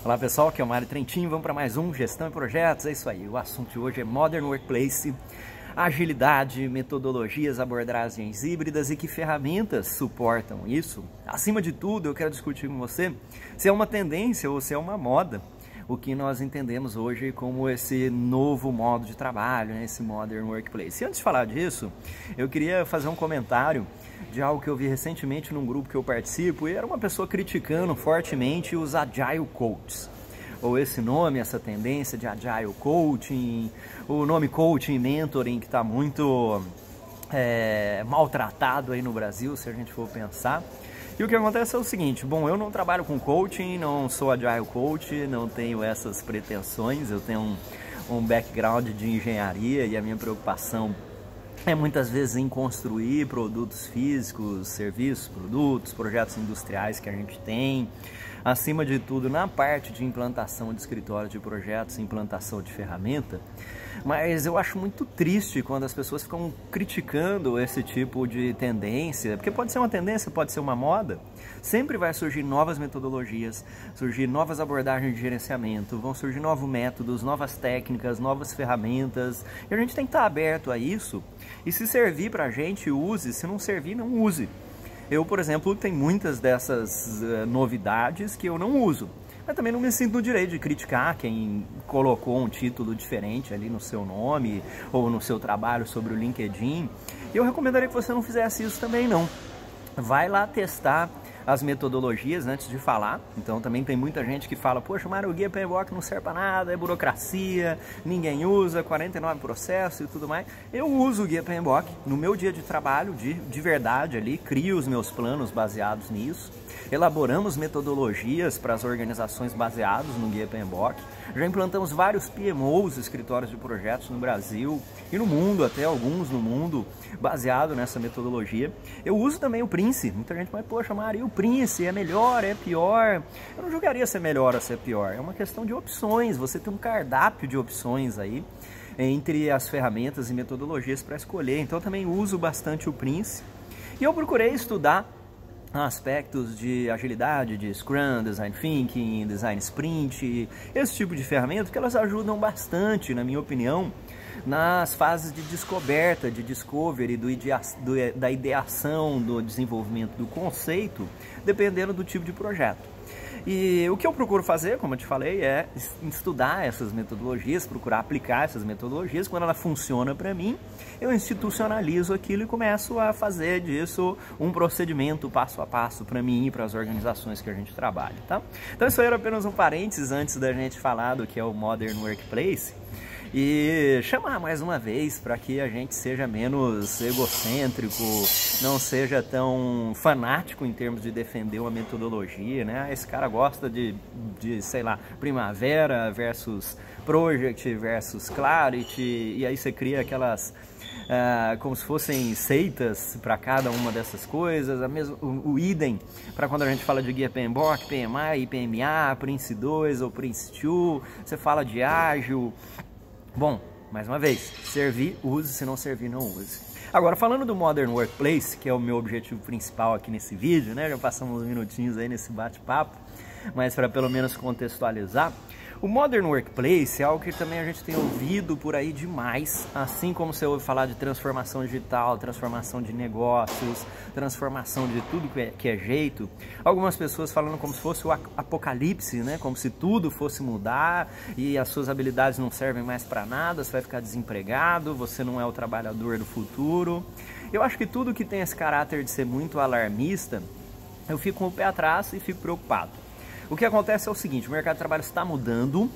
Olá pessoal, aqui é o Mário Trentin, vamos para mais um Gestão e Projetos. É isso aí, o assunto de hoje é Modern Workplace, agilidade, metodologias, abordagens híbridas e que ferramentas suportam isso. Acima de tudo, eu quero discutir com você se é uma tendência ou se é uma moda, o que nós entendemos hoje como esse novo modo de trabalho, né? Esse Modern Workplace. E antes de falar disso, eu queria fazer um comentário de algo que eu vi recentemente num grupo que eu participo, e era uma pessoa criticando fortemente os Agile Coaches, ou esse nome, essa tendência de Agile Coaching, o nome Coaching e Mentoring que está muito maltratado aí no Brasil, se a gente for pensar. E o que acontece é o seguinte, bom, eu não trabalho com coaching, não sou Agile Coach, não tenho essas pretensões, eu tenho um background de engenharia e a minha preocupação é muitas vezes em construir produtos físicos, serviços, produtos, projetos industriais que a gente tem, acima de tudo na parte de implantação de escritório de projetos, implantação de ferramenta. Mas eu acho muito triste quando as pessoas ficam criticando esse tipo de tendência, porque pode ser uma tendência, pode ser uma moda. Sempre vai surgir novas metodologias, surgir novas abordagens de gerenciamento, vão surgir novos métodos, novas técnicas, novas ferramentas, e a gente tem que estar aberto a isso. E se servir pra gente, use, se não servir, não use. Eu, por exemplo, tenho muitas dessas novidades que eu não uso. Mas também não me sinto no direito de criticar quem colocou um título diferente ali no seu nome ou no seu trabalho sobre o LinkedIn. E eu recomendaria que você não fizesse isso também não. Vai lá testar as metodologias antes de falar. Então também tem muita gente que fala, poxa, Mário, o guia PMBOK não serve para nada, é burocracia, ninguém usa, 49 processos e tudo mais. Eu uso o guia PMBOK no meu dia de trabalho, de verdade ali, crio os meus planos baseados nisso. Elaboramos metodologias para as organizações baseadas no guia PMBOK. Já implantamos vários PMOs, escritórios de projetos no Brasil e no mundo, até alguns no mundo, baseado nessa metodologia. Eu uso também o Prince. Muita gente vai, poxa, Mário, o Prince é melhor, é pior? Eu não julgaria ser melhor ou ser pior. É uma questão de opções. Você tem um cardápio de opções aí entre as ferramentas e metodologias para escolher. Então eu também uso bastante o Prince. E eu procurei estudar aspectos de agilidade, de Scrum, Design Thinking, Design Sprint, esse tipo de ferramenta que elas ajudam bastante, na minha opinião, nas fases de descoberta, de discovery, da ideação, do desenvolvimento do conceito, dependendo do tipo de projeto. E o que eu procuro fazer, como eu te falei, é estudar essas metodologias, procurar aplicar essas metodologias. Quando ela funciona para mim, eu institucionalizo aquilo e começo a fazer disso um procedimento passo a passo para mim e para as organizações que a gente trabalha, tá? Então isso aí era apenas um parênteses antes da gente falar do que é o Modern Workplace. E chamar mais uma vez para que a gente seja menos egocêntrico, não seja tão fanático em termos de defender uma metodologia, né? Esse cara gosta de sei lá, Primavera versus Project versus Clarity, e aí você cria aquelas como se fossem seitas para cada uma dessas coisas, o idem para quando a gente fala de guia PMBOK, PMI, PMA, Prince 2 ou Prince 2, você fala de ágil. Bom, mais uma vez, servir, use, se não servir, não use. Agora, falando do Modern Workplace, que é o meu objetivo principal aqui nesse vídeo, né? Já passamos uns minutinhos aí nesse bate-papo, mas para pelo menos contextualizar, o Modern Workplace é algo que também a gente tem ouvido por aí demais, assim como você ouve falar de transformação digital, transformação de negócios, transformação de tudo que é jeito. Algumas pessoas falando como se fosse o apocalipse, né? Como se tudo fosse mudar e as suas habilidades não servem mais para nada, você vai ficar desempregado, você não é o trabalhador do futuro. Eu acho que tudo que tem esse caráter de ser muito alarmista, eu fico com o pé atrás e fico preocupado. O que acontece é o seguinte, o mercado de trabalho está mudando,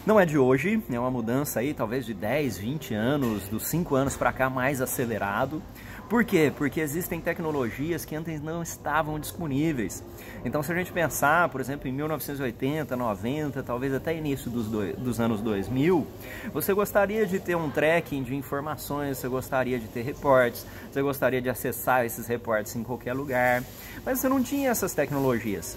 não é de hoje, é uma mudança aí talvez de 10, 20 anos, dos 5 anos para cá mais acelerado. Por quê? Porque existem tecnologias que antes não estavam disponíveis. Então se a gente pensar, por exemplo, em 1980, 90, talvez até início dos anos 2000, você gostaria de ter um tracking de informações, você gostaria de ter reportes, você gostaria de acessar esses reportes em qualquer lugar, mas você não tinha essas tecnologias.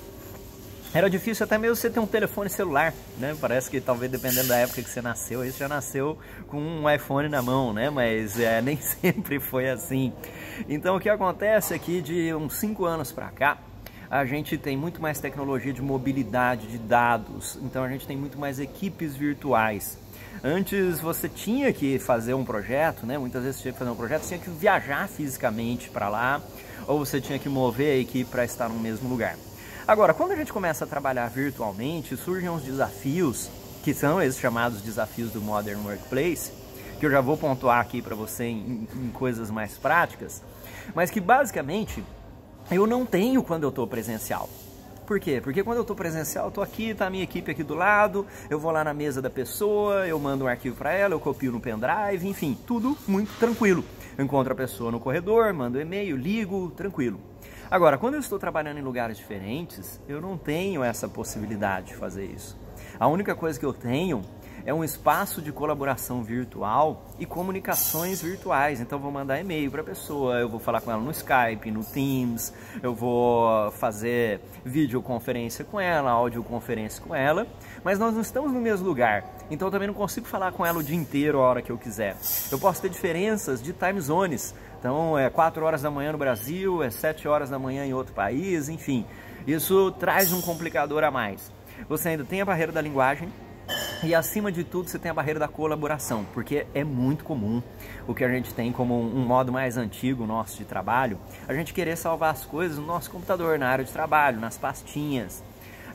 Era difícil até mesmo você ter um telefone celular, né? Parece que talvez dependendo da época que você nasceu, aí você já nasceu com um iPhone na mão, né? Mas nem sempre foi assim. Então o que acontece é que de uns 5 anos para cá, a gente tem muito mais tecnologia de mobilidade de dados, então a gente tem muito mais equipes virtuais. Antes você tinha que fazer um projeto, né? Muitas vezes você tinha que fazer um projeto, você tinha que viajar fisicamente para lá, ou você tinha que mover a equipe para estar no mesmo lugar. Agora, quando a gente começa a trabalhar virtualmente, surgem uns desafios, que são esses chamados desafios do Modern Workplace, que eu já vou pontuar aqui para você em coisas mais práticas, mas que basicamente eu não tenho quando eu estou presencial. Por quê? Porque quando eu estou presencial, eu estou aqui, está a minha equipe aqui do lado, eu vou lá na mesa da pessoa, eu mando um arquivo para ela, eu copio no pendrive, enfim, tudo muito tranquilo. Eu encontro a pessoa no corredor, mando um e-mail, ligo, tranquilo. Agora, quando eu estou trabalhando em lugares diferentes, eu não tenho essa possibilidade de fazer isso. A única coisa que eu tenho é um espaço de colaboração virtual e comunicações virtuais. Então eu vou mandar e-mail para a pessoa, eu vou falar com ela no Skype, no Teams, eu vou fazer videoconferência com ela, audioconferência com ela, mas nós não estamos no mesmo lugar. Então eu também não consigo falar com ela o dia inteiro, a hora que eu quiser. Eu posso ter diferenças de time zones. Então é 4 horas da manhã no Brasil, é 7 horas da manhã em outro país, enfim. Isso traz um complicador a mais. Você ainda tem a barreira da linguagem, e acima de tudo você tem a barreira da colaboração, porque é muito comum o que a gente tem como um modo mais antigo nosso de trabalho, a gente querer salvar as coisas no nosso computador, na área de trabalho, nas pastinhas.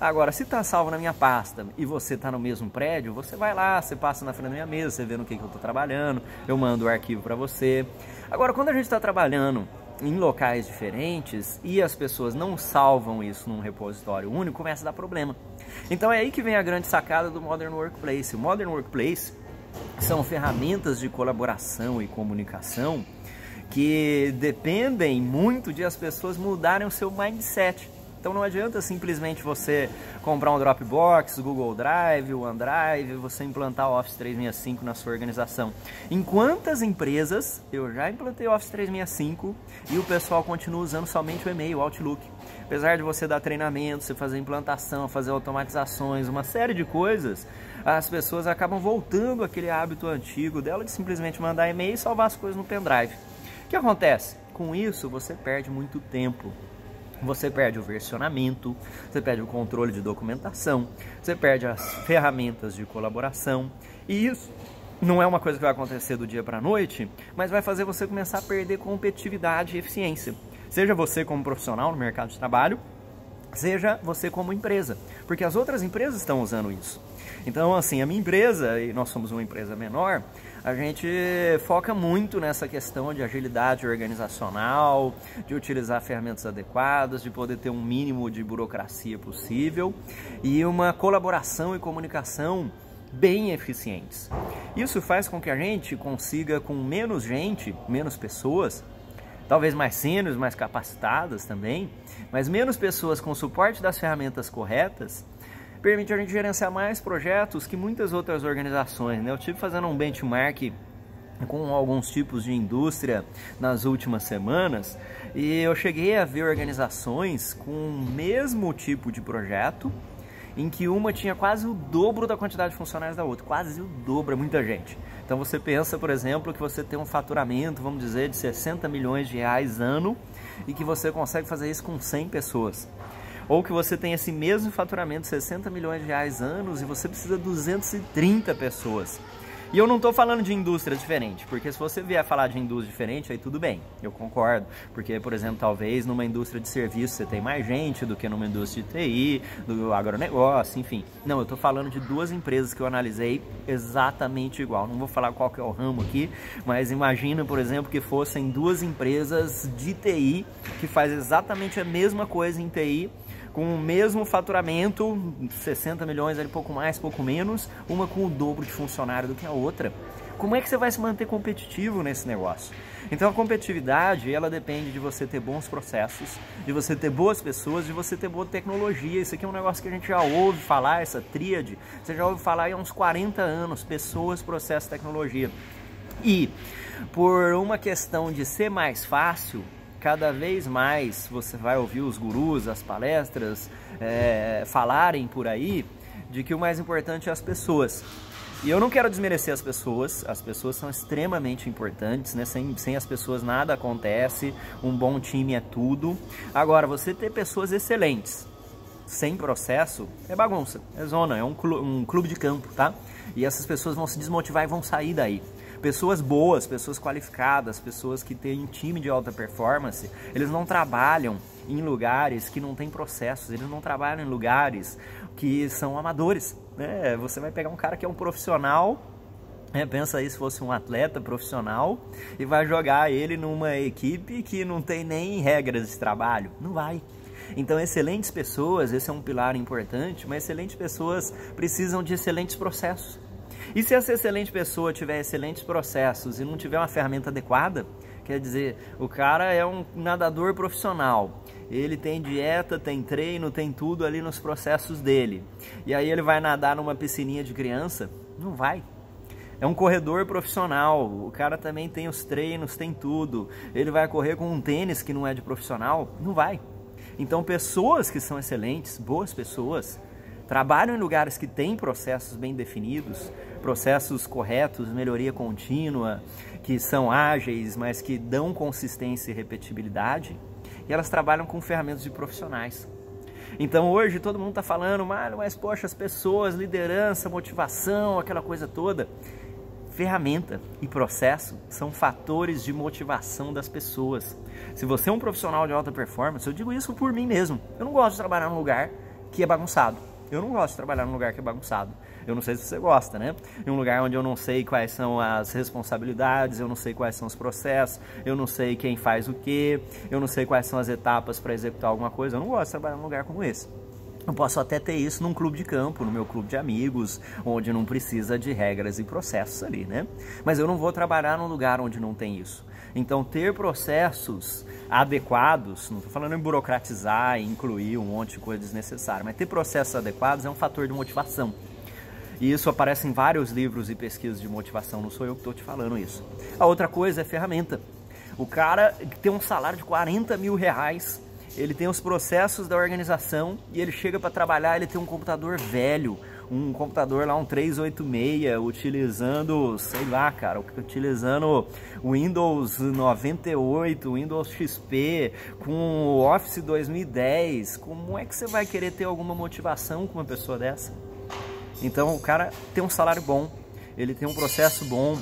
Agora, se está salvo na minha pasta e você está no mesmo prédio, você vai lá, você passa na frente da minha mesa, você vê no que eu estou trabalhando, eu mando o arquivo para você. Agora, quando a gente está trabalhando em locais diferentes e as pessoas não salvam isso num repositório único, começa a dar problema. Então é aí que vem a grande sacada do Modern Workplace. O Modern Workplace são ferramentas de colaboração e comunicação que dependem muito de as pessoas mudarem o seu mindset. Então não adianta simplesmente você comprar um Dropbox, Google Drive, OneDrive, você implantar o Office 365 na sua organização. Em quantas empresas eu já implantei o Office 365 e o pessoal continua usando somente o e-mail, o Outlook. Apesar de você dar treinamento, você fazer implantação, fazer automatizações, uma série de coisas, as pessoas acabam voltando àquele hábito antigo dela de simplesmente mandar e-mail e salvar as coisas no pendrive. O que acontece? Com isso você perde muito tempo. Você perde o versionamento, você perde o controle de documentação, você perde as ferramentas de colaboração. E isso não é uma coisa que vai acontecer do dia para a noite, mas vai fazer você começar a perder competitividade e eficiência. Seja você como profissional no mercado de trabalho, seja você como empresa, porque as outras empresas estão usando isso. Então, assim, a minha empresa, e nós somos uma empresa menor, a gente foca muito nessa questão de agilidade organizacional, de utilizar ferramentas adequadas, de poder ter um mínimo de burocracia possível e uma colaboração e comunicação bem eficientes. Isso faz com que a gente consiga, com menos gente, menos pessoas, talvez mais sêniores, mais capacitadas também, mas menos pessoas com o suporte das ferramentas corretas, permite a gente gerenciar mais projetos que muitas outras organizações, né? Eu estive fazendo um benchmark com alguns tipos de indústria nas últimas semanas e eu cheguei a ver organizações com o mesmo tipo de projeto em que uma tinha quase o dobro da quantidade de funcionários da outra, quase o dobro, é muita gente. Então você pensa, por exemplo, que você tem um faturamento, vamos dizer, de 60 milhões de reais ano e que você consegue fazer isso com 100 pessoas. Ou que você tem esse mesmo faturamento, 60 milhões de reais anos, e você precisa de 230 pessoas. E eu não estou falando de indústria diferente, porque se você vier falar de indústria diferente, aí tudo bem, eu concordo. Porque, por exemplo, talvez numa indústria de serviço você tem mais gente do que numa indústria de TI, do agronegócio, enfim. Não, eu estou falando de duas empresas que eu analisei exatamente igual. Não vou falar qual que é o ramo aqui, mas imagina, por exemplo, que fossem duas empresas de TI que fazem exatamente a mesma coisa em TI, com o mesmo faturamento, 60 milhões, ali, pouco mais, pouco menos, uma com o dobro de funcionário do que a outra. Como é que você vai se manter competitivo nesse negócio? Então a competitividade, ela depende de você ter bons processos, de você ter boas pessoas, de você ter boa tecnologia. Isso aqui é um negócio que a gente já ouve falar, essa tríade, você já ouve falar há uns 40 anos, pessoas, processo, tecnologia. E por uma questão de ser mais fácil, cada vez mais você vai ouvir os gurus, as palestras falarem por aí de que o mais importante é as pessoas. E eu não quero desmerecer as pessoas são extremamente importantes, né? Sem as pessoas nada acontece, um bom time é tudo. Agora, você ter pessoas excelentes, sem processo, é bagunça, é zona, é um clube de campo, tá? E essas pessoas vão se desmotivar e vão sair daí. Pessoas boas, pessoas qualificadas, pessoas que têm um time de alta performance, eles não trabalham em lugares que não tem processos, eles não trabalham em lugares que são amadores, né? Você vai pegar um cara que é um profissional, pensa aí se fosse um atleta profissional e vai jogar ele numa equipe que não tem nem regras de trabalho, não vai. Então, excelentes pessoas, esse é um pilar importante, mas excelentes pessoas precisam de excelentes processos. E se essa excelente pessoa tiver excelentes processos e não tiver uma ferramenta adequada, quer dizer, o cara é um nadador profissional, ele tem dieta, tem treino, tem tudo ali nos processos dele. E aí ele vai nadar numa piscininha de criança? Não vai. É um corredor profissional, o cara também tem os treinos, tem tudo. Ele vai correr com um tênis que não é de profissional? Não vai. Então, pessoas que são excelentes, boas pessoas, trabalham em lugares que têm processos bem definidos, processos corretos, melhoria contínua, que são ágeis, mas que dão consistência e repetibilidade, e elas trabalham com ferramentas de profissionais. Então hoje todo mundo está falando, mas poxa, as pessoas, liderança, motivação, aquela coisa toda. Ferramenta e processo são fatores de motivação das pessoas. Se você é um profissional de alta performance, eu digo isso por mim mesmo, eu não gosto de trabalhar num lugar que é bagunçado. Eu não gosto de trabalhar num lugar que é bagunçado. Eu não sei se você gosta, né? Em um lugar onde eu não sei quais são as responsabilidades, eu não sei quais são os processos, eu não sei quem faz o quê, eu não sei quais são as etapas para executar alguma coisa. Eu não gosto de trabalhar num lugar como esse. Eu posso até ter isso num clube de campo, no meu clube de amigos, onde não precisa de regras e processos ali, né? Mas eu não vou trabalhar num lugar onde não tem isso. Então, ter processos adequados, não estou falando em burocratizar e incluir um monte de coisa desnecessária, mas ter processos adequados é um fator de motivação. E isso aparece em vários livros e pesquisas de motivação, não sou eu que estou te falando isso. A outra coisa é ferramenta. O cara tem um salário de 40 mil reais, ele tem os processos da organização e ele chega para trabalhar, ele tem um computador velho, um computador lá, um 386, utilizando, sei lá, cara, utilizando o Windows 98, Windows XP, com o Office 2010. Como é que você vai querer ter alguma motivação com uma pessoa dessa? Então o cara tem um salário bom, ele tem um processo bom,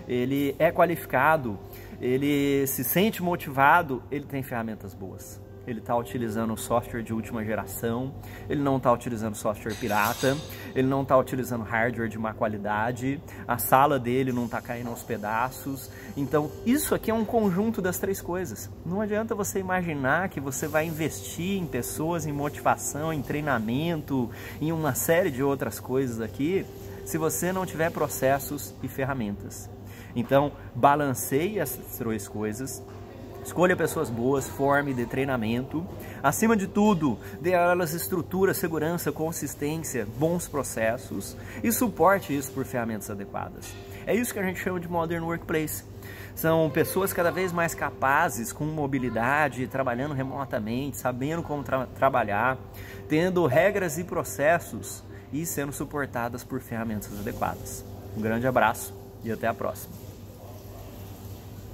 ele é qualificado, ele se sente motivado, ele tem ferramentas boas. Ele está utilizando software de última geração, ele não está utilizando software pirata, ele não está utilizando hardware de má qualidade, a sala dele não está caindo aos pedaços. Então, isso aqui é um conjunto das três coisas. Não adianta você imaginar que você vai investir em pessoas, em motivação, em treinamento, em uma série de outras coisas aqui, se você não tiver processos e ferramentas. Então, balanceie essas três coisas. Escolha pessoas boas, forme, dê treinamento. Acima de tudo, dê a elas estrutura, segurança, consistência, bons processos e suporte isso por ferramentas adequadas. É isso que a gente chama de Modern Workplace. São pessoas cada vez mais capazes, com mobilidade, trabalhando remotamente, sabendo como trabalhar, tendo regras e processos e sendo suportadas por ferramentas adequadas. Um grande abraço e até a próxima.